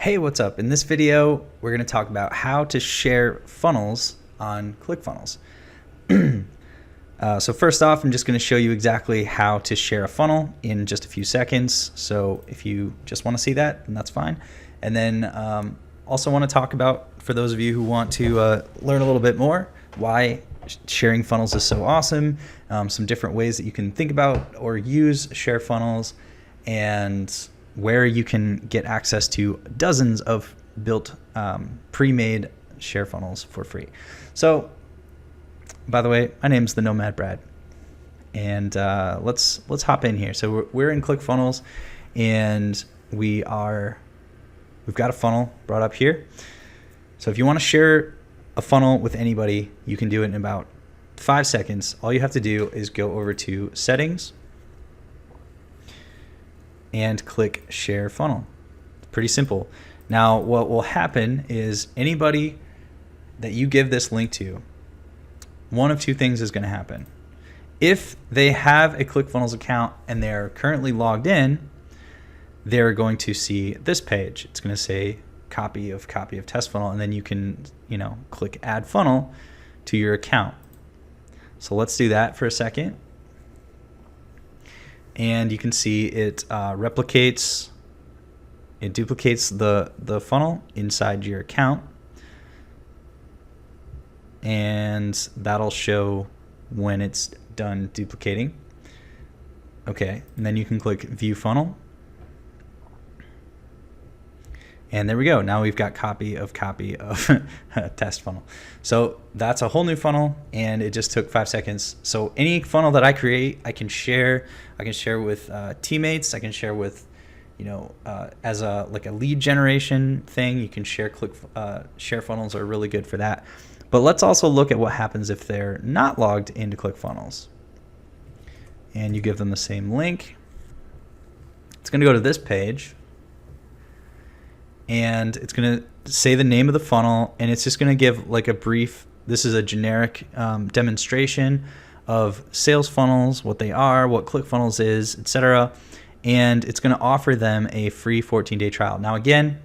Hey, what's up? In this video, we're going to talk about how to share funnels on Clickfunnels. So first off, I'm just going to show you exactly how to share a funnel in just a few seconds. So if you just want to see that, then that's fine. And then also want to talk about, for those of you who want to learn a little bit more, why sharing funnels is so awesome, some different ways that you can think about or use share funnels, and where you can get access to dozens of built pre-made share funnels for free. So, by the way, my name's the Nomad Brad, and let's hop in here. So we're in Clickfunnels, and we've got a funnel brought up here. So if you want to share a funnel with anybody, you can do it in about 5 seconds. All you have to do is go over to Settings and click Share Funnel. It's pretty simple. Now, what will happen is anybody that you give this link to, one of two things is going to happen. If they have a ClickFunnels account and they're currently logged in, they're going to see this page. It's going to say copy of test funnel, and then you can, click Add Funnel to your account. So let's do that for a second. And you can see it duplicates the funnel inside your account, and that'll show when it's done duplicating. Okay, and then you can click View Funnel, and there we go. Now we've got copy of test funnel. So that's a whole new funnel, and it just took 5 seconds. So any funnel that I create, I can share. I can share with teammates. I can share with, as a lead generation thing. You can share share funnels are really good for that. But let's also look at what happens if they're not logged into Clickfunnels. And you give them the same link. It's going to go to this page, and it's going to say the name of the funnel, and it's just going to give like a brief, this is a generic demonstration of sales funnels, what they are, what ClickFunnels is, etc. And it's going to offer them a free 14-day trial. Now again,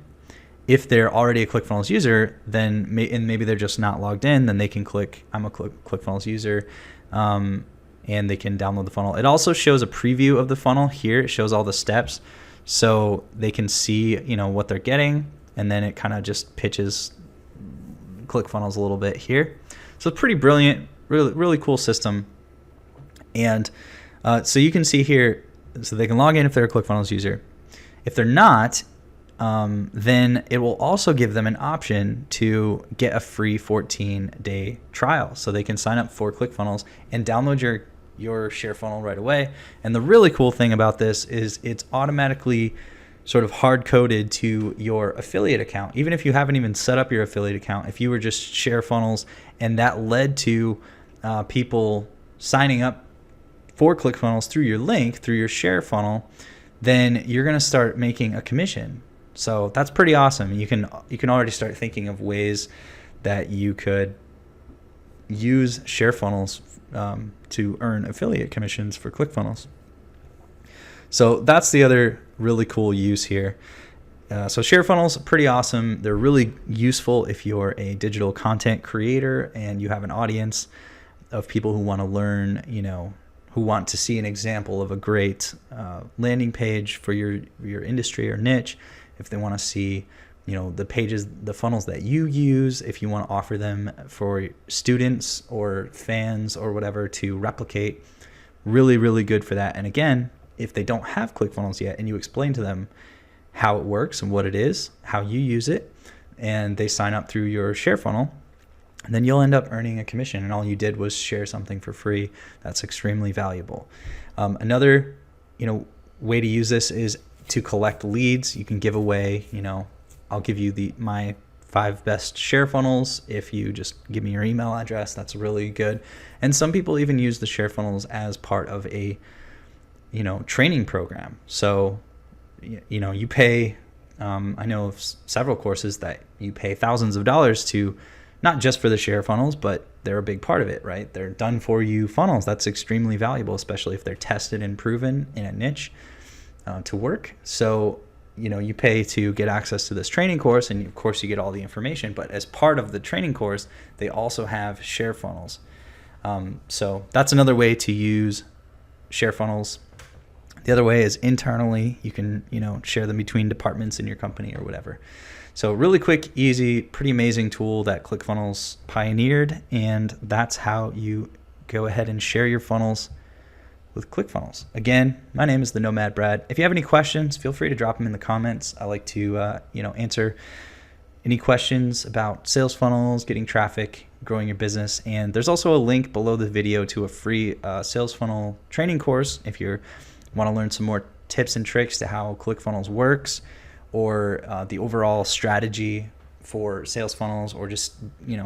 if they're already a ClickFunnels user, then maybe they're just not logged in, then they can click I'm a ClickFunnels user, and they can download the funnel. It also shows a preview of the funnel here. It shows all the steps, so they can see what they're getting, and then it kind of just pitches ClickFunnels a little bit here. So it's pretty brilliant, really cool system. And so you can see here, so they can log in if they're a ClickFunnels user. If they're not, then it will also give them an option to get a free 14-day trial, so they can sign up for ClickFunnels and download your share funnel right away. And the really cool thing about this is it's automatically sort of hard-coded to your affiliate account. Even if you haven't even set up your affiliate account, if you were just share funnels and that led to people signing up for ClickFunnels through your link, through your share funnel, then you're going to start making a commission. So that's pretty awesome. You can already start thinking of ways that you could use share funnels to earn affiliate commissions for ClickFunnels. So that's the other really cool use here. So share funnels are pretty awesome. They're really useful if you're a digital content creator and you have an audience of people who want to learn, who want to see an example of a great landing page for your industry or niche. If they want to see, the funnels that you use, if you want to offer them for students or fans or whatever to replicate, really good for that. And again, if they don't have ClickFunnels yet and you explain to them how it works and what it is, how you use it, and they sign up through your share funnel, then you'll end up earning a commission, and all you did was share something for free. That's extremely valuable. Another, way to use this is to collect leads. You can give away, I'll give you my 5 best share funnels if you just give me your email address. That's really good. And some people even use the share funnels as part of a, training program. So, you pay, I know of several courses that you pay thousands of dollars to, not just for the share funnels, but they're a big part of it, right? They're done for you funnels. That's extremely valuable, especially if they're tested and proven in a niche to work. So you pay to get access to this training course, and of course you get all the information, but as part of the training course, they also have share funnels. So that's another way to use share funnels. The other way is internally. You can, share them between departments in your company or whatever. So really quick, easy, pretty amazing tool that ClickFunnels pioneered, and that's how you go ahead and share your funnels with ClickFunnels. Again, my name is the Nomad Brad. If you have any questions, feel free to drop them in the comments. I like to, answer any questions about sales funnels, getting traffic, growing your business. And there's also a link below the video to a free sales funnel training course if you want to learn some more tips and tricks to how ClickFunnels works, or the overall strategy for sales funnels, or just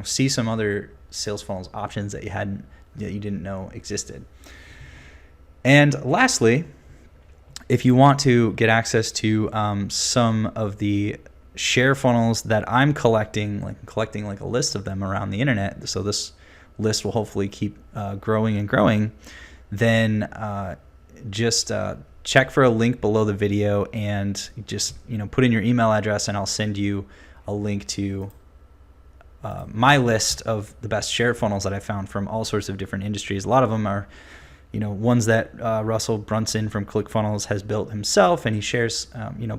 see some other sales funnels options that you didn't know existed. And lastly, if you want to get access to some of the share funnels that I'm collecting like a list of them around the internet, so this list will hopefully keep growing and growing, then just check for a link below the video and just put in your email address, and I'll send you a link to my list of the best share funnels that I found from all sorts of different industries. A lot of them are ones that Russell Brunson from ClickFunnels has built himself, and he shares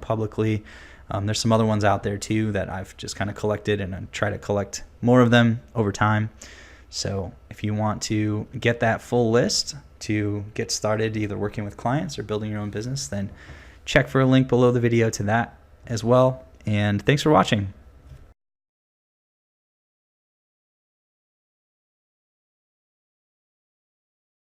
publicly. There's some other ones out there too that I've just kind of collected, and I try to collect more of them over time. So if you want to get that full list to get started either working with clients or building your own business, then check for a link below the video to that as well. And thanks for watching.